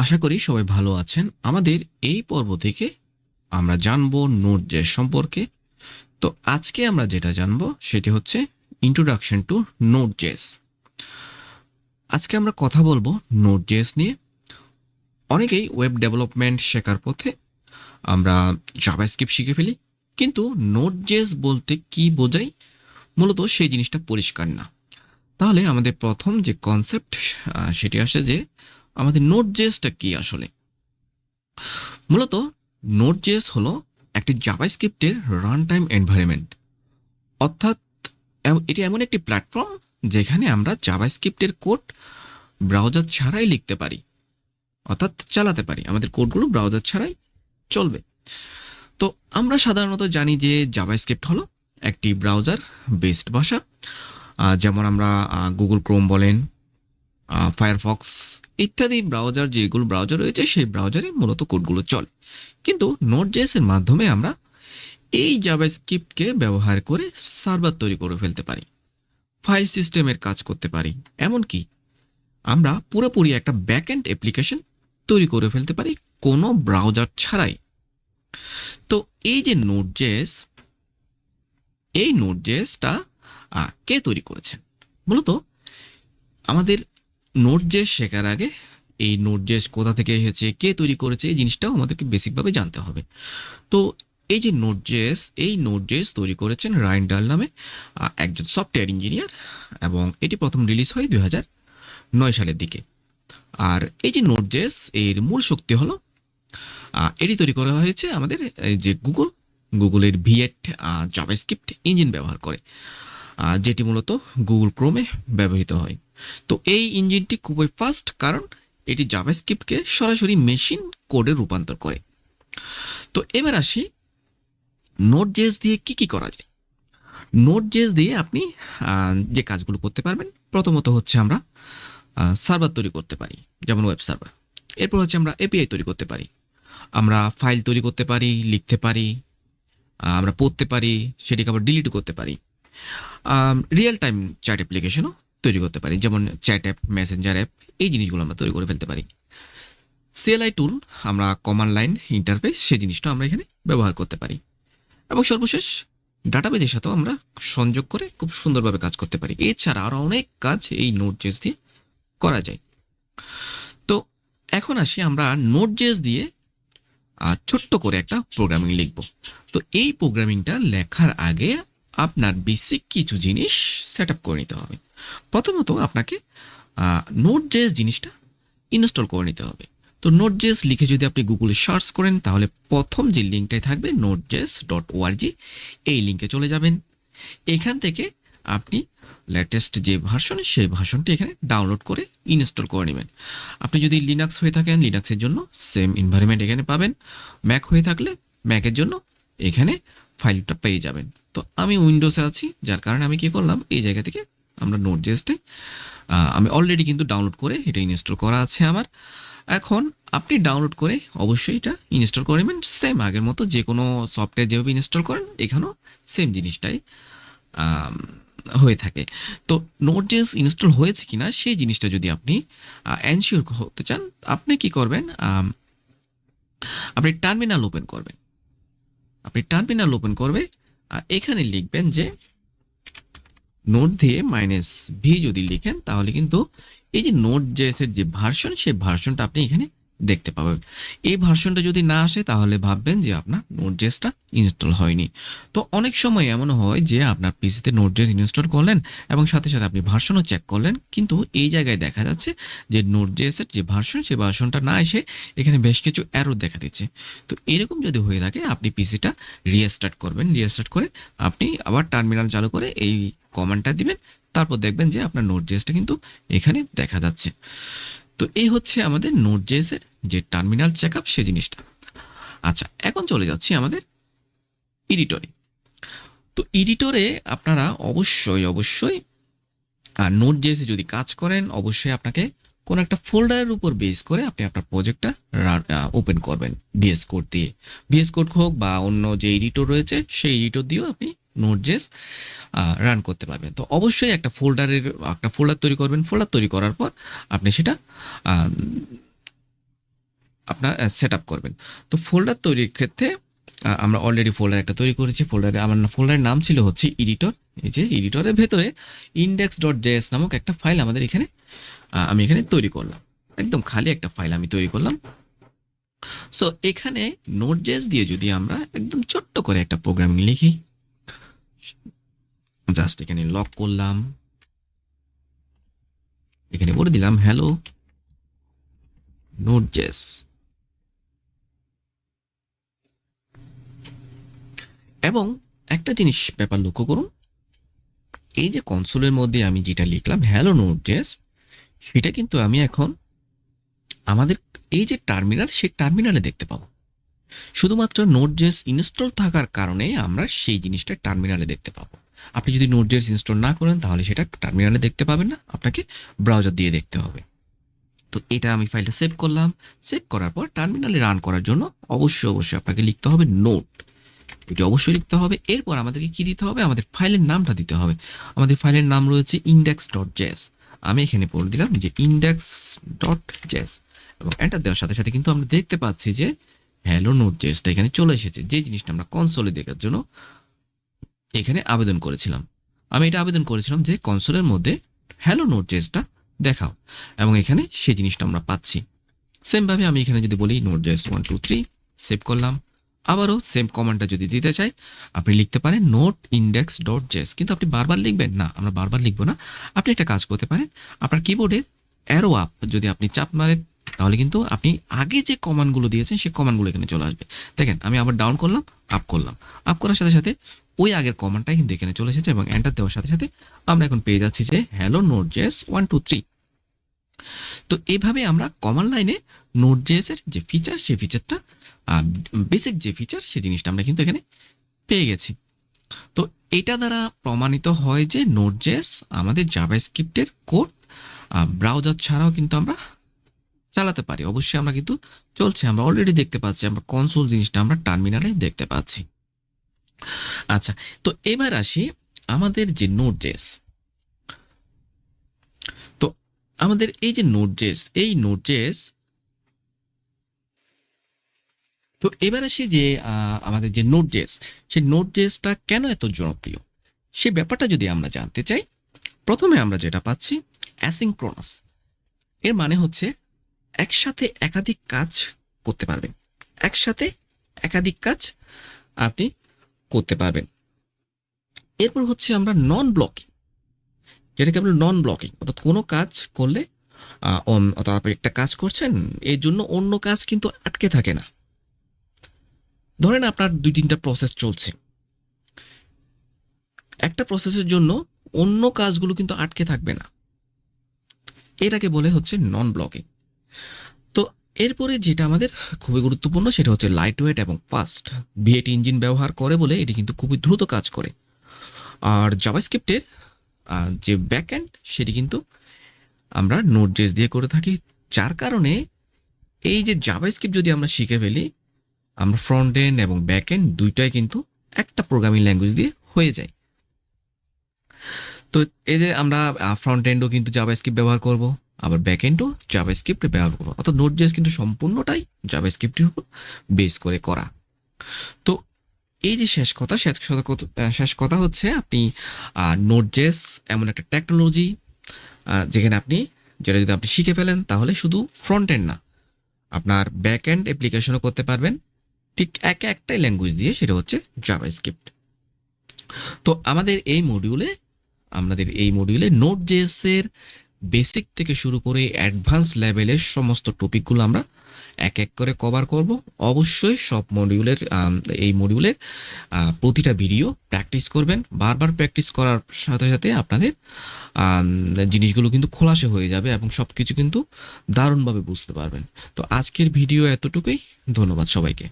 আশা করি সবাই ভালো আছেন। আমাদের এই পর্ব থেকে আমরা জানবো নোড.জেএস সম্পর্কে। তো আজকে আমরা যেটা জানবো সেটি হচ্ছে ইন্ট্রোডাকশন টু নোড.জেএস। আজকে আমরা কথা বলবো নোড.জেএস নিয়ে। অনেকেই ওয়েব ডেভেলপমেন্ট শেখার পথে আমরা জাভাস্ক্রিপ্ট শিখে ফেলি, কিন্তু নোড.জেএস বলতে কি বোঝাই মূলত সেই জিনিসটা পরিষ্কার না। তাহলে আমাদের প্রথম যে কনসেপ্ট সেটি আসে যে আমাদের নোড.জেএসটা কি আসলে। মূলত নোড.জেএস হলো একটি জাভাস্ক্রিপ্টের রান টাইম এনভায়রনমেন্ট, অর্থাৎ এটি এমন একটি প্ল্যাটফর্ম যেখানে আমরা জাভাস্ক্রিপ্টের কোড ব্রাউজার ছাড়াই লিখতে পারি, অর্থাৎ চালাতে পারি। আমাদের কোডগুলো ব্রাউজার ছাড়াই চলবে। তো আমরা সাধারণত জানি যে জাভাস্ক্রিপ্ট হলো একটি ব্রাউজার বেসড ভাষা। যেমন আমরা গুগল ক্রোম বলেন, ফায়ারফক্স ইত্যাদি ব্রাউজার, যেগুলো ব্রাউজার রয়েছে সেই ব্রাউজারে মূলত কোডগুলো চলে। কিন্তু নোড.জেএস এর মাধ্যমে আমরা এই জাভাস্ক্রিপ্টকে ব্যবহার করে সার্ভার তৈরি করে ফেলতে পারি, ফাইল সিস্টেমের কাজ করতে পারি, এমনকি আমরা পুরোপুরি একটা ব্যাকএন্ড অ্যাপ্লিকেশন তৈরি করে ফেলতে পারি কোনো ব্রাউজার ছাড়াই। তো এই যে নোড.জেএস, এই নোড.জেএসটা কে তৈরি করেছেন? মূলত আমাদের নোড.জেএস শেখার আগে এই নোড.জেএস কোথা থেকে এসেছে, কে তৈরি করেছে, এই জিনিসটাও আমাদেরকে বেসিকভাবে জানতে হবে। তো এই যে নোড.জেএস, এই নোড.জেএস তৈরি করেছেন রায়ান ডাল নামে একজন সফটওয়্যার ইঞ্জিনিয়ার, এবং এটি প্রথম রিলিজ হয় 2009 সালের দিকে। আর এই যে নোড.জেএস এর মূল শক্তি হলো এটি তৈরি করা হয়েছে আমাদের এই যে গুগলের V8 জাভাস্ক্রিপ্ট ইঞ্জিন ব্যবহার করে, যেটি মূলত গুগল ক্রোমে ব্যবহৃত হয়। তো এই ইঞ্জিনটি খুবই ফাস্ট, কারণ এটি জাভাস্ক্রিপ্টকে সরাসরি মেশিন কোডে রূপান্তর করে। তো এবার আসি নোড.জেএস দিয়ে কি করা যায়। নোড.জেএস দিয়ে আপনি যে কাজগুলো করতে পারবেন, প্রথমত হচ্ছে আমরা সার্ভার তৈরি করতে পারি, যেমন ওয়েব সার্ভার। এরপর হচ্ছে আমরা এপিআই তৈরি করতে পারি, আমরা ফাইল তৈরি করতে পারি, লিখতে পারি, আমরা পড়তে পারি, সেটিকে আবার ডিলিট করতে পারি। রিয়েল টাইম চ্যাট অ্যাপ্লিকেশনও তৈরি করতে পারি, যেমন চ্যাট অ্যাপ, মেসেঞ্জার অ্যাপ, এই জিনিসগুলো আমরা তৈরি করে ফেলতে পারি। সিএলআই টুল, আমরা কমান্ড লাইন ইন্টারফেস, সেই জিনিসটা আমরা এখানে ব্যবহার করতে পারি। এবং সর্বশেষ ডাটাবেজের সাথেও আমরা সংযোগ করে খুব সুন্দরভাবে কাজ করতে পারি। এছাড়া আরও অনেক কাজ এই নোড.জেএস দিয়ে করা যায়। তো এখন আসি আমরা নোড.জেএস দিয়ে ছোট্ট করে একটা প্রোগ্রামিং লিখব। তো এই প্রোগ্রামিংটা লেখার আগে আপনার বেসিক কিছু জিনিস সেট আপ করে নিতে হবে। প্রথমত আপনাকে নোড.জেএস জিনিসটা ইনস্টল করে নিতে হবে। তো নোড.জেএস লিখে যদি আপনি গুগলে সার্চ করেন, তাহলে প্রথম যে লিঙ্কটাই থাকবে nodejs.org, এই লিঙ্কে চলে যাবেন। এখান থেকে আপনি লেটেস্ট যে ভার্সন, সেই ভার্সনটি এখানে ডাউনলোড করে ইনস্টল করে নেবেন। আপনি যদি লিনাক্স হয়ে থাকেন, লিনাক্সের জন্য সেম এনভায়রনমেন্ট এখানে পাবেন। ম্যাক হয়ে থাকলে ম্যাকের জন্য এখানে ফাইলটা পেয়ে যাবেন। তো আমি উইন্ডোজে আছি, যার কারণে আমি কি করলাম, এই জায়গা থেকে আমরা নোড.জেএসটাই আমি অলরেডি কিন্তু ডাউনলোড করে এটা ইনস্টল করা আছে আমার। এখন আপনি ডাউনলোড করে অবশ্যই এটা ইনস্টল করে নেবেন, সেম আগের মতো যে কোনো সফটওয়্যার যেভাবে ইনস্টল করেন এখানেও সেম জিনিসটাই হয়ে থাকে। তো নোড.জেএস ইনস্টল হয়েছে কিনা সেই জিনিসটা যদি আপনি এনশিওর হতে চান, আপনি কি করবেন, আপনি টার্মিনাল ওপেন করবেন। আপনি টার্মিনাল ওপেন করবে, এখানে লিখবেন যে নোড দিয়ে -v যদি লিখেন, তাহলে কিন্তু এই যে নোড.জেএস এর যে ভার্সন, সেই ভার্সনটা আপনি এখানে দেখতে পাবেন। এই ভার্সনটা যদি না আসে, তাহলে ভাববেন যে আপনার নোড.জেএসটা ইনস্টল হয়নি। তো অনেক সময় এমন হয় যে আপনার পিসিতে নোড.জেএস ইনস্টল করলেন এবং সাথে সাথে আপনি ভার্সনও চেক করলেন, কিন্তু এই জায়গায় দেখা যাচ্ছে যে নোড.জেএস এর যে ভার্সন, সেই ভার্সনটা না এসে এখানে বেশ কিছু এরর দেখা দিচ্ছে। তো এরকম যদি হয়ে থাকে, আপনি পিসিটা রিস্টার্ট করবেন। রিস্টার্ট করে আপনি আবার টার্মিনাল চালু করে এই কমান্ডটা দিবেন, তারপর দেখবেন যে আপনার নোড.জেএসটা কিন্তু এখানে দেখা যাচ্ছে। তো এই হচ্ছে আমাদের নোড.জেএস এর যে টার্মিনাল চেকআপ, সেই জিনিসটা। আচ্ছা, এখন চলে যাচ্ছি আমাদের এডিটরে। তো এডিটরে আপনারা অবশ্যই নোড.জেএস এ যদি কাজ করেন, অবশ্যই আপনাকে কোনো একটা ফোল্ডারের উপর বেস করে আপনি আপনার প্রজেক্টটা ওপেন করবেন ভিএস কোড দিয়ে। ভিএস কোড হোক বা অন্য যে এডিটর রয়েছে, সেই এডিটর দিয়েও আপনি নোড.জেএস রান করতে পারবেন। তো অবশ্যই একটা ফোল্ডার তৈরি করবেন। ফোল্ডার তৈরি করার পর আপনি সেটা আপনার সেট আপ করবেন। তো ফোল্ডার তৈরির ক্ষেত্রে আমরা অলরেডি ফোল্ডার একটা তৈরি করেছি। আমার ফোল্ডারের নাম ছিল হচ্ছে এডিটর। এই যে এডিটরের ভেতরে index.js নামক একটা ফাইল আমাদের এখানে আমি এখানে তৈরি করলাম। একদম খালি একটা ফাইল আমি তৈরি করলাম। সো এখানে নোড.js দিয়ে যদি আমরা একদম ছোট্ট করে একটা প্রোগ্রামিং লিখি, জাস্ট এখানে লক করলাম, এখানে বলে দিলাম হ্যালো নোড.js, এবং একটা জিনিস ব্যাপার লক্ষ্য করুন, এই যে কনসোলের মধ্যে আমি যেটা লিখলাম হ্যালো নোড.js, সেটা কিন্তু আমি এখন আমাদের এই যে টার্মিনাল, সেই টার্মিনালে দেখতে পাবো। শুধুমাত্র নোড.js ইনস্টল থাকার কারণে আমরা সেই জিনিসটা টার্মিনালে দেখতে পাবো। আপনি যদি নোড.js ইনস্টল না করেন তাহলে সেটা টার্মিনালে দেখতে পাবেন না, আপনাকে ব্রাউজার দিয়ে দেখতে হবে। তো এটা আমি ফাইলটা সেভ করলাম। সেভ করার পর টার্মিনালে রান করার জন্য অবশ্যই আপনাকে লিখতে হবে নোড, এটি অবশ্যই লিখতে হবে। এরপর আমাদেরকে কি দিতে হবে, আমাদের ফাইলের নামটা দিতে হবে। আমাদের ফাইলের নাম রয়েছে index.js। আমি এখানে বলে দিলাম যে index.js, এবং এন্টার দেওয়ার সাথে সাথে কিন্তু আমরা দেখতে পাচ্ছি যে হ্যালো নোড.jsটা এখানে চলে এসেছে, যে জিনিসটা আমরা কনসোলে দেখার জন্য এখানে আবেদন করেছিলাম। আমি এটা আবেদন করেছিলাম যে কনসোলের মধ্যে হ্যালো নোড.jsটা দেখাও, এবং এখানে সেই জিনিসটা আমরা পাচ্ছি। সেমভাবে আমি এখানে যদি বলি নোড.js 1 2 3, সেভ করলাম। আবারও সেম কমান্ডটা যদি দিতে চাই, আপনি লিখতে পারেন নোট index.js, কিন্তু আপনি বারবার লিখবেন না, আমরা বারবার লিখবো না। আপনি একটা কাজ করতে পারেন, আপনার কিবোর্ডে অ্যারো আপ যদি আপনি চাপ মারেন, তাহলে কিন্তু আপনি আগে যে কমান্ডগুলো দিয়েছেন সেই কমান্ডগুলো এখানে চলে আসবে। দেখেন আমি আবার ডাউন করলাম, আপ করলাম, আপ করার সাথে সাথে ওই আগের কমান্ডটাই কিন্তু এখানে চলে এসেছে, এবং এন্টার দেওয়ার সাথে সাথে আমরা এখন পেয়ে যাচ্ছি যে হ্যালো নোড.js 1 2 3। তো এইভাবে আমরা কমান্ড লাইনে নোড.js এর যে ফিচার, সেই ফিচারটা বেসিক যে ফিচার, সেই জিনিসটা আমরা কিন্তু এখানে পেয়ে গেছি। তো এটা দ্বারা প্রমাণিত হয় যে নোড.js আমাদের জাভাস্ক্রিপ্টের কোড ব্রাউজার ছাড়াও কিন্তু আমরা চালাতে পারি। অবশ্যই আমরা কিন্তু চলছে, আমরা অলরেডি দেখতে পাচ্ছি, আমরা কনসোল জিনিসটা আমরা টার্মিনালে দেখতে পাচ্ছি। আচ্ছা, তো এবার আসি আমাদের যে নোড.js। তো আমাদের এই যে নোড.js, এই নোড.js, তো এবার আসি যে আমাদের যে নোড.js, সেই নোড.jsটা কেন এত জনপ্রিয়, সে ব্যাপারটা যদি আমরা জানতে চাই, প্রথমে আমরা যেটা পাচ্ছি অ্যাসিঙ্ক্রোনাস। এর মানে হচ্ছে একসাথে একাধিক কাজ করতে পারবেন, একসাথে একাধিক কাজ আপনি করতে পারবেন। এরপর হচ্ছে আমরা নন ব্লকিং, যেটাকে আমরা নন ব্লকিং, অর্থাৎ কোনো কাজ করলে অর্থাৎ আপনি একটা কাজ করছেন, এর জন্য অন্য কাজ কিন্তু আটকে থাকে না। ধরেন আপনার 2-3টা প্রসেস চলছে, একটা প্রসেসের জন্য অন্য কাজগুলো কিন্তু আটকে থাকবে না, এটাকে বলে হচ্ছে নন ব্লকিং। তো এরপরে যেটা আমাদের খুবই গুরুত্বপূর্ণ, সেটা হচ্ছে লাইট ওয়েট এবং ফাস্ট। V8 ইঞ্জিন ব্যবহার করে বলে এটি কিন্তু খুবই দ্রুত কাজ করে। আর জাভাস্ক্রিপ্টের যে ব্যাকএন্ড, সেটি কিন্তু আমরা নোড.js দিয়ে করে থাকি, যার কারণে এই যে জাভাস্ক্রিপ্ট যদি আমরা শিখে ফেলি, আমরা ফ্রন্ট এন্ড এবং ব্যাক এন্ড দুইটাই কিন্তু একটা প্রোগ্রামিং ল্যাঙ্গুয়েজ দিয়ে হয়ে যায়। তো এই যে আমরা ফ্রন্ট এন্ডও কিন্তু জাভাস্ক্রিপ্ট ব্যবহার করব, আবার ব্যাক এন্ডও জাভাস্ক্রিপ্ট ব্যবহার করব, অর্থাৎ নোড.js কিন্তু সম্পূর্ণটাই জাভাস্ক্রিপ্টের উপর বেস করে করা। তো এই যে শেষ কথা হচ্ছে, আপনি নোড.js এমন একটা টেকনোলজি, যেখানে আপনি যেটা যদি আপনি শিখে ফেলেন, তাহলে শুধু ফ্রন্ট এন্ড না, আপনার ব্যাক এন্ড অ্যাপ্লিকেশনও করতে পারবেন ঠিক একটাই ল্যাঙ্গুয়েজ দিয়ে, সেটা হচ্ছে জাভাস্ক্রিপ্ট। তো আমাদের এই মডিউলে নোড.js এর বেসিক থেকে শুরু করে অ্যাডভান্স লেভেলের সমস্ত টপিকগুলো আমরা এক এক করে কভার করব। অবশ্যই সব এই মডিউলের প্রতিটা ভিডিও প্র্যাকটিস করবেন। বারবার প্র্যাকটিস করার সাথে সাথে আপনাদের জিনিসগুলো কিন্তু খোলাসা হয়ে যাবে, এবং সব কিছু কিন্তু দারুণভাবে বুঝতে পারবেন। তো আজকের ভিডিও এতটুকুই, ধন্যবাদ সবাইকে।